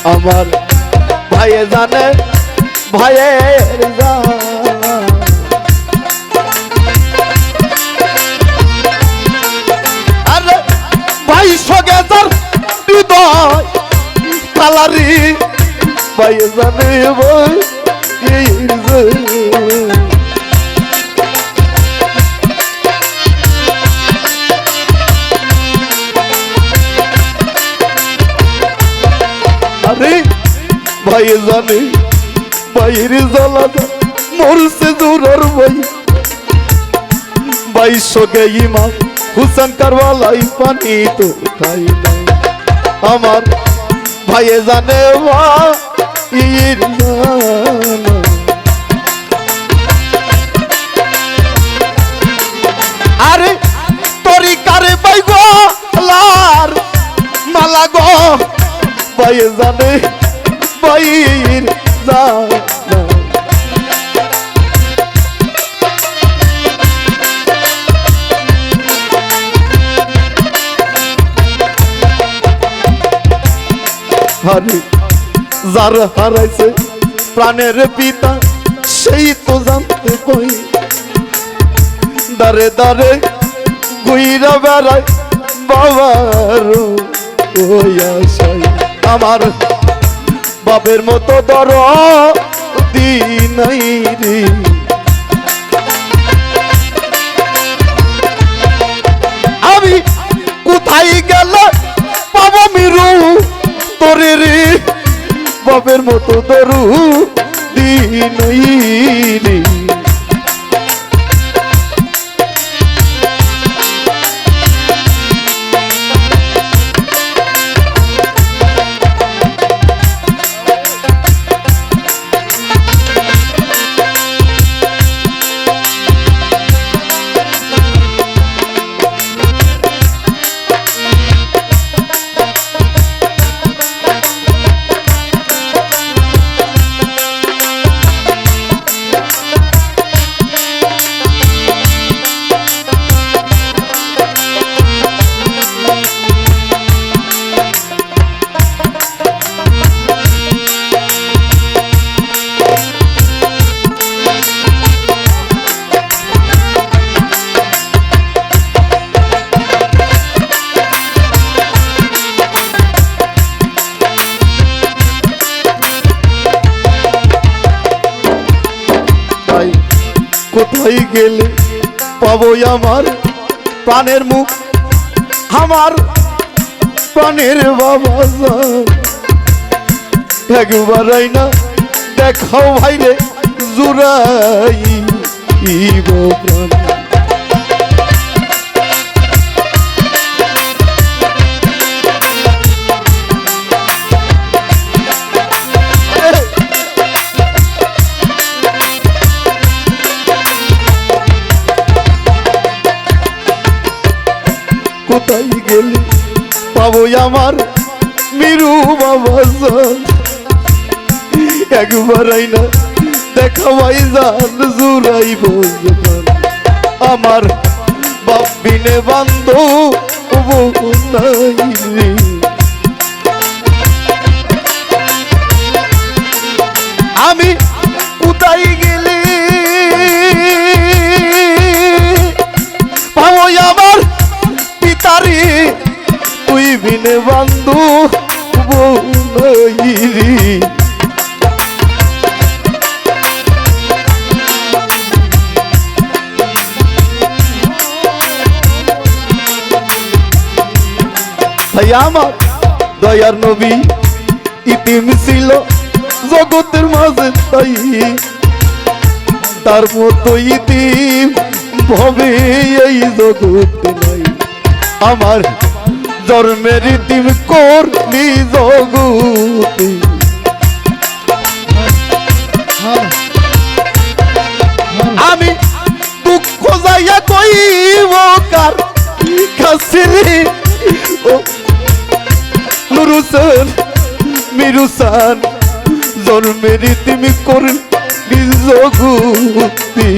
আমার ভাইয়ে জানে ভাইয়ের আরে ভাই সগে যার হৃদয় কালারি ভাইয়ে জানে আরে ভাই জানে ভাইয়ের জ্বালা মরছে জোরার ভাই ভাই সগে ইমাম হুসেন কারওয়ালাই পানি তো খাই না আমার ভাইয়ে জানে ভাইয়ের জ্বালা আরে তরিকারে ভাই গো লার মালা গো ভাইয়ে জানে ভাইয়ের জ্বালা হারে যার হারাইছে প্রাণের পিতা সেই তো জানতে কই দারে দারে ঘুইরা বেড়ায় বাবার ওই আশাই আমার বাপের মতো দর দিনাই রে আমি কোথায় গেলে পাবো মিরু তোরে রে বাপের মতো দরু দিনাই রে কোথায় গেলে পাবো আমার প্রাণের মুখ আমার প্রাণের বাবা একবার না দেখাও ভাইরে জুড়াই প্রাণ কোথায় গেলে পাবো আমার মিরু বাবা একবার না দেখা ভাই জান জুড়াই আমার বাপ বিনে বান্ধব নাই আমি কোথায় গেলে পাবো আমার পিতারি তুই বিনে বান্ধু তাই আমার দয়ার নবী ইতিম ছিল জগতের মাঝে তাই তার মতো ইতিম ভবে এই জগতে নাই আমার জন্মের ইতিম করলি জগতে আমি দুঃখ যাইয়া কইব কার কাছে রে ও নুরুসান মিরুসান জন্মের ইতিম করলি জগতে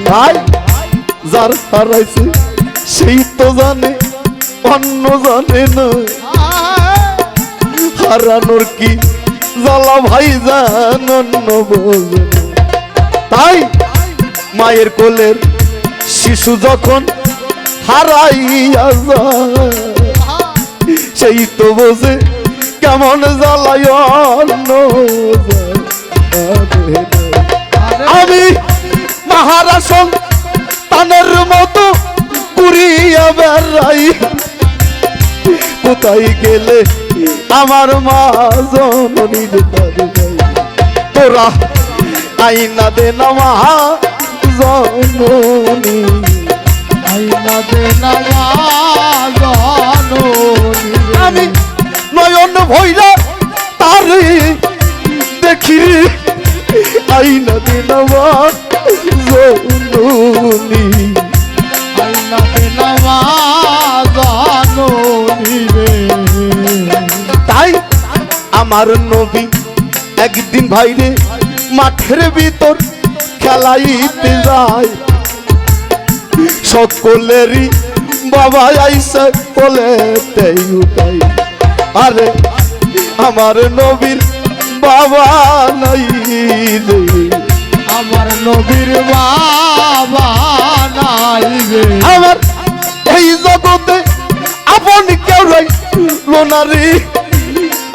ভাই যার হারাইছে সেই তো জানে, অন্য জানে না। হারানোর কি জ্বালা ভাই জান, অন্য বোঝে না। তাই মায়ের কোলের শিশু যখন হারাইয়া যায়, সেই তো বোঝে কেমন জ্বালায় অন্য জানে না। আমি মহারাসন তানের মতো কুড়িয়া বেড়াই, কোথায় গেলে আমার মা জননীর দরবারে, তোরা আইনা দে না মা জননী, আইনা দে না মা জননী। আমি নয়ন ভৈরা তারে দেখি, আইনা দে না মা জননী, আইনা দে না মা জননী রে। তাই আমার নবী একদিন ভাইরে মাঠের ভিতর খেলাইতে যায়, সকলেরই বাবা আইসা কোলেতেই উঠাই। আরে আমার নবীর বাবা নাই রে, আমার নবীর বাবা নাই রে। আমার এই জগতে আপন কেউ রইল না রে,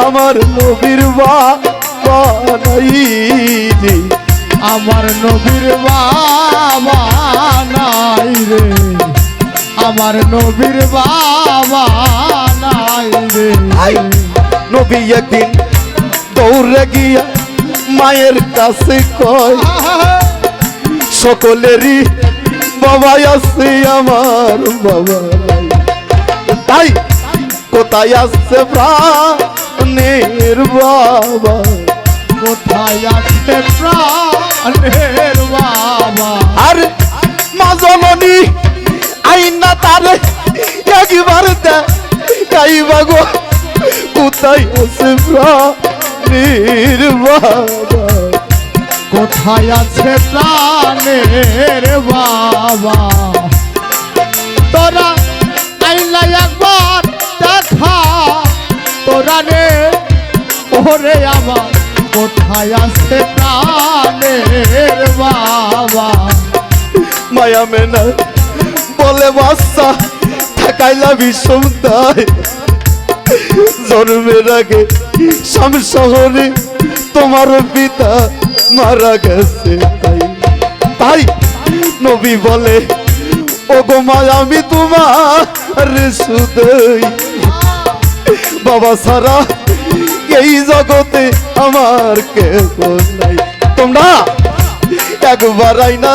আমার নবীর বাবা নাই রে, আমার নবীর বাবা নাই রে, আমার নবীর বাবা নাই রে। নবী একদিন দৌড়ে গিয়া মায়ের কাছে কয়, সকলেরই বাবা আছে আমার বাবা নাই। তাই কোথায় আসছে প্রাণের বাবা, কোথায় আছে প্রাণের বাবা। আর মা জননী আইনা তারে একবার দেখাইবা গো, কোথায় আছে প্রাণের বাবা, কোথায় আছে প্রাণের বাবা। তোরা আইলা একবার দেখা, তোরা রে ওরে আমার, কোথায় আছে প্রাণের বাবা। মায়া মেনা বলে বাচ্চা ঠেকাইলা বিষম তাই, জন্মের আগে শাম শহরে তোমার পিতা মারা গেছে। তাই তাই নবী বলে, ও গো মায়া আমি তোমার সুদই, বাবা সারা এই জগতে আমার কেউ নাই। তোমরা একবার আইনা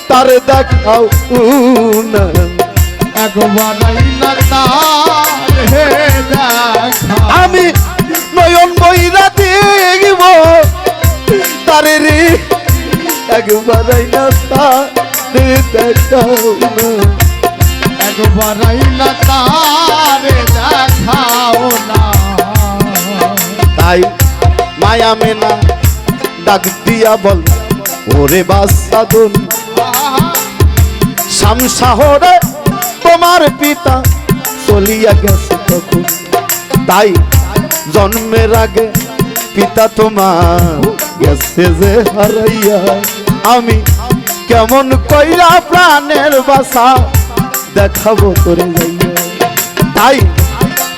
তারে দেখাও না, একবার আইনা তারে দেখা। আমি নয়ন বইরা দেখব তারে রে, একবার আইনা তারে দেখাও না, একবার আইনা তারে দেখাও না। তাই মায়া মেনা ডাক দিয়া বল, ওরে বাসাদুন শাম শহরে তোমার পিতা চলিয়া গেছে তখন। তাই জন্মের আগে পিতা তোমার গেছে যে হারাইয়া, আমি কেমন কইরা প্রাণের বাসা দেখাবো তোরে যাইয়া। তাই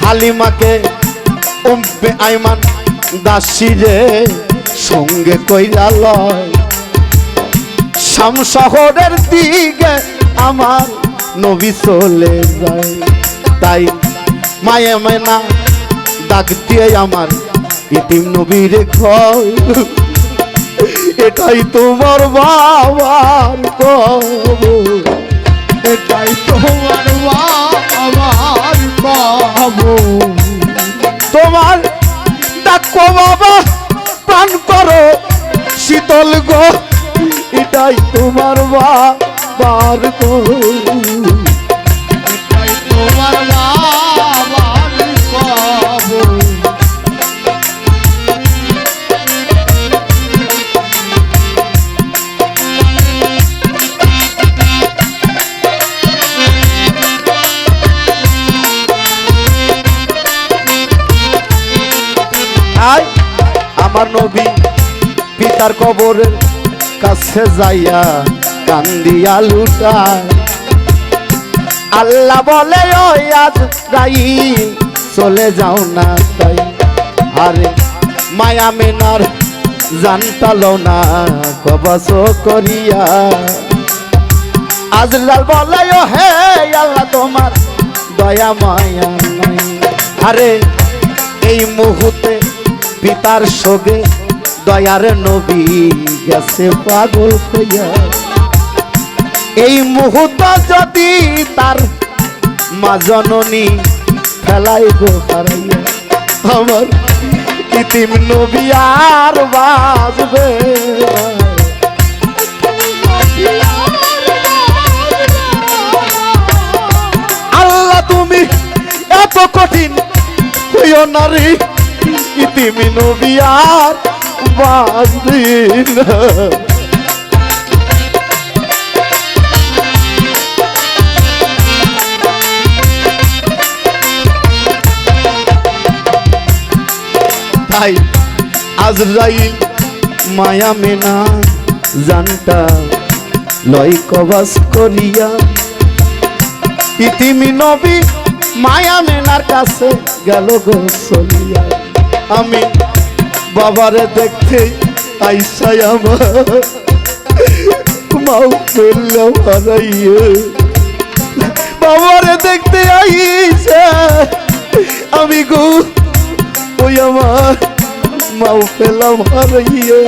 হালিমাকে উম্মে আইমান দাসীরে সঙ্গে কইরা লয়, শাম শহরের দিকে আমার নবী চলে যায়। তাই মায়ে মেনা ডাক দিয়ে আমার ইতিম নবীরে কয়, এটাই তোমার বাবার কবর, এটাই তোমার বাবার কবর। তোমার ডাকো বাবা প্রাণ করো শীতল গো, এটাই তোমার বাবার কবর, এটাই তোমার বাবার কবর। আমার নবী পিতার কবরের কাছে যাইয়া কান্দিয়া লুটায় আল্লাহ বলে ওই আজ রাই চলে যাও না তাই আরে মায়া মেনার জানতালো না কবচ করিয়া আজলাল বলে ও হে আল্লাহ তোমার দয়া মায়া নাই আরে এই মুহূর্তে পিতার শোকে দয়ার নবী গেছে পাগল হইয়া এই মুহূর্ত যদি তার মা জননী ফেলাই গো হারাইয়া আমার ইতিম নবী আর বাজবে আল্লাহ তুমি এত কঠিন হইও নারী ইতিম নবী আর বাজবে না তাই আজরাইল মায়া মেনা জানটা লয় কবাস করিয়া ইতিমি নবী মায়া মেনার কাছে গেল গো চলিয়া আমি বাবারে দেখতে আইসাই আমার মাও ফেললে হারাইয়ে বাবারে দেখতে আইসা আমি গো ওই আমার মাও পেলাম হারাইয়ে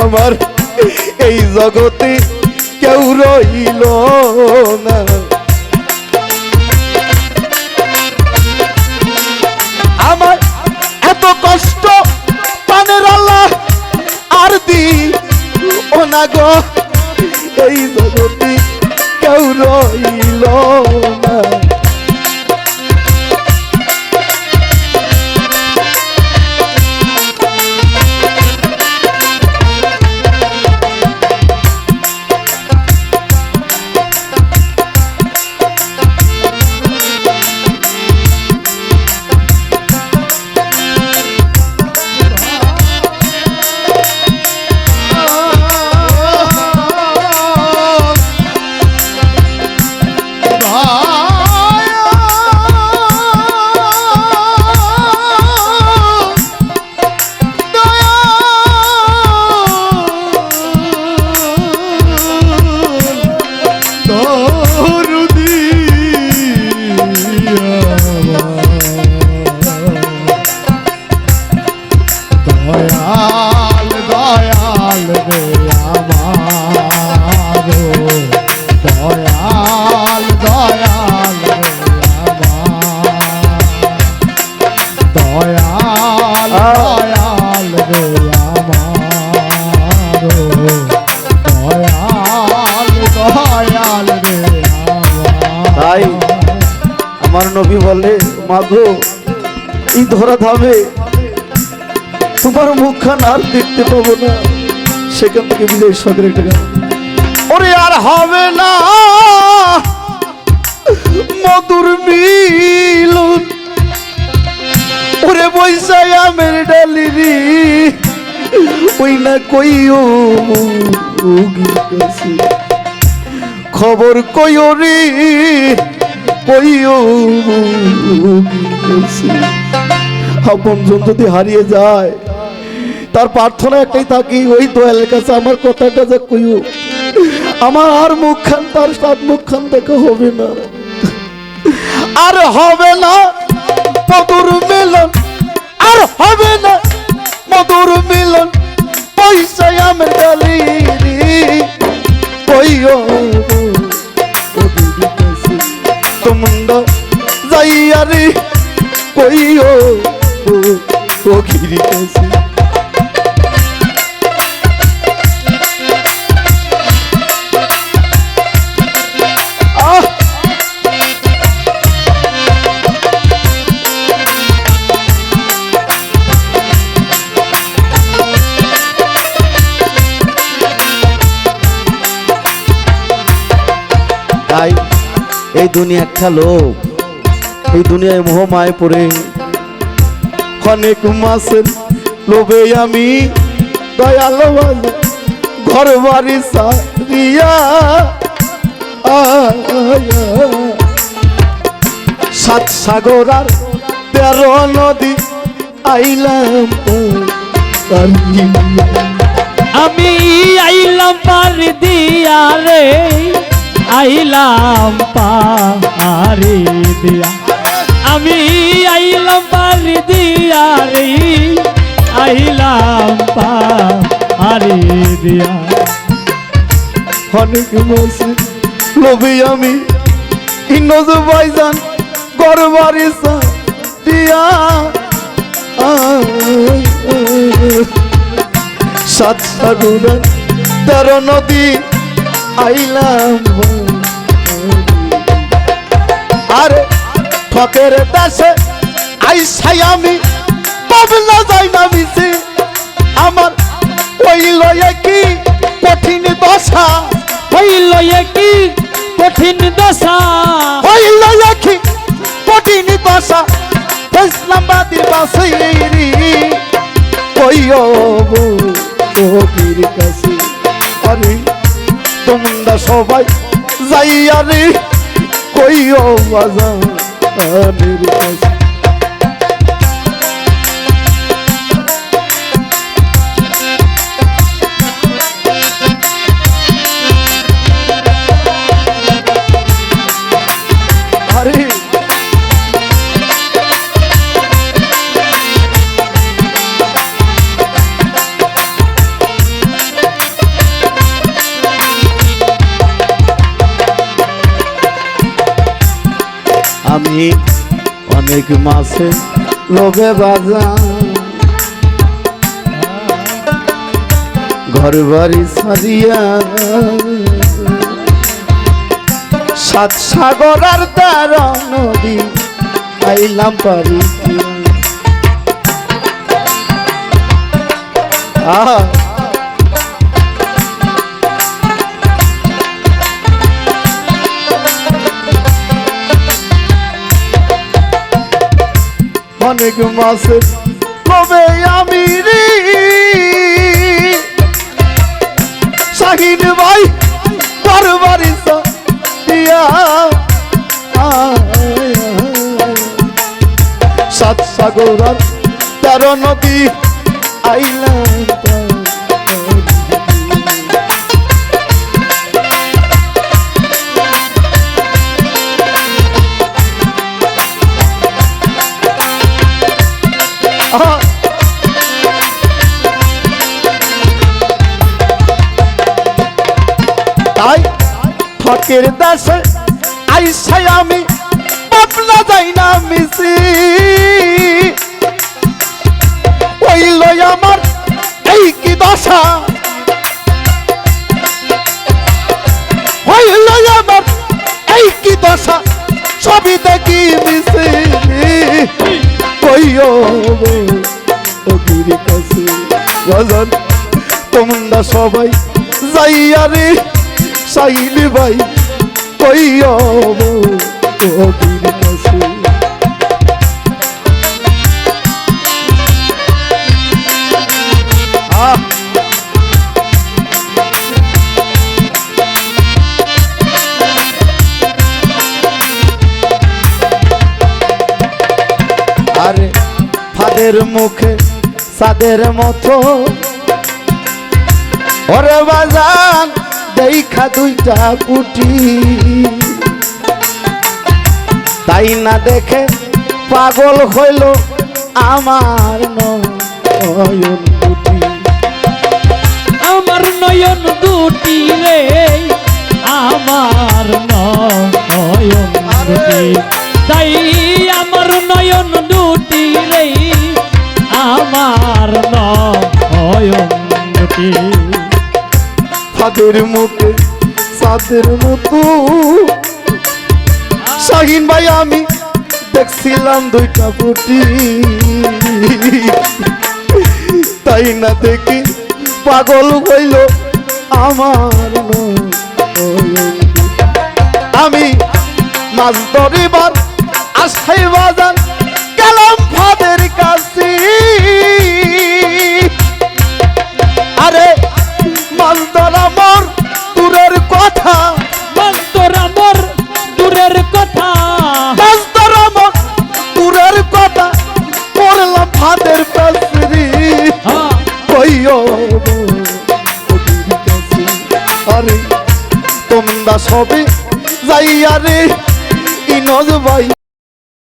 আমার এই জগতে কেউ রইল না আমার এত কষ্ট পানের আল্লাহ আর দি ও না গো এই জগতে কেউ রইল না তাই আমার নবী বলে মাগো এই ধরা ধামে তোমার মুখখান আর দেখতে পাবো না সেখান থেকে বিজয় সদের একটা গান ওরে আর হবে না মধুর মিলন ওরে বৈশাই আমের ডালিরি ওই না কইও খবর কইও রে কইও আপনজন যদি হারিয়ে যায় তার প্রার্থনা একটাই থাকি ওই দয়ালের কাছে আমার কথাটা যা কইও আমার আর মুখখান তার সাত মুখখান দেখা হবে না আর হবে না মধুর মিলন আর হবে না মধুর মিলন পয়সায় আমি ডালিরি কইও তোমরা যাইয়া রে কইও ওখিরি কাছে তাই এই দুনিয়া একটা লোক এই দুনিয়ায় মোহমায় পড়ে অনেক মাছের লোভে আমি দয়াল বাজান ঘর বাড়ি সারিয়া সাত সাগর আর 13 নদী আইলাম আমি আইলাম পারি দিয়া রে, আইলাম পারি দিয়া, আমি আইলাম পারি দিয়া রে, আইলাম পারি দিয়া। অনেক মাসে লোভে আমি ইন্নজ ভাইজান ঘর বাড়ি সারিয়া সাত সাগর 13 নদী আইলাম আরে ঠকের দেশে আইসাই আমি পাবনা যাই না মিশে আমার হইল কি কঠিন দশা, হইল কি কঠিন দশা, হইল কি কঠিন দশা ইসলামাবাদের বাসেরি কইও নবীর কাছে আরে তোমরা সবাই যাইয়া রে কইও বাজানের কাছে। আরে আমি অনেক মাসে লোভে বাজান ঘর বাড়ি সারিয়া সাত সাগর আর 13 নদী আইলাম পারি অনেক মাসে কবে আমি রে শাহিন ভাই ঘর বাড়ি সারিয়া সাত সাগর আর 13 নদী আইলাম তাই ঠকের দেশে আইসাই আমি পাবনা যাই না মিশি হইল আমার এই কি দশা, হইল আমার এই কি দশা সবই দেখি মিশি কইও নবীর কাছে বাজান তোমরা সবাই যাইয়া রে সাইল ভাই কইও নবীর কাছে। আরে ফাদের মুখে সাদের মতো ওরে বাজান দেখা 2টা পুটি তাই না দেখে পাগল হইল আমার নয়ন দুটি, আমার নয়ন দুটি রে, আমার নয়ন দুটি, তাই আমার নয়ন দুটি রে, আমার নয়ন দুটি। ফাদের মুখে সাদের মতো শাহিন ভাই আমি দেখছিলাম 2টা পুটি তাই না দেখি পাগল হইল আমার আমি মাছ ধরিবার আশাই বাজান গেলাম ফাদের কাছে নদীর কাছে। আরে তোমরা সবে যাইয়া রে ইনজ ভাই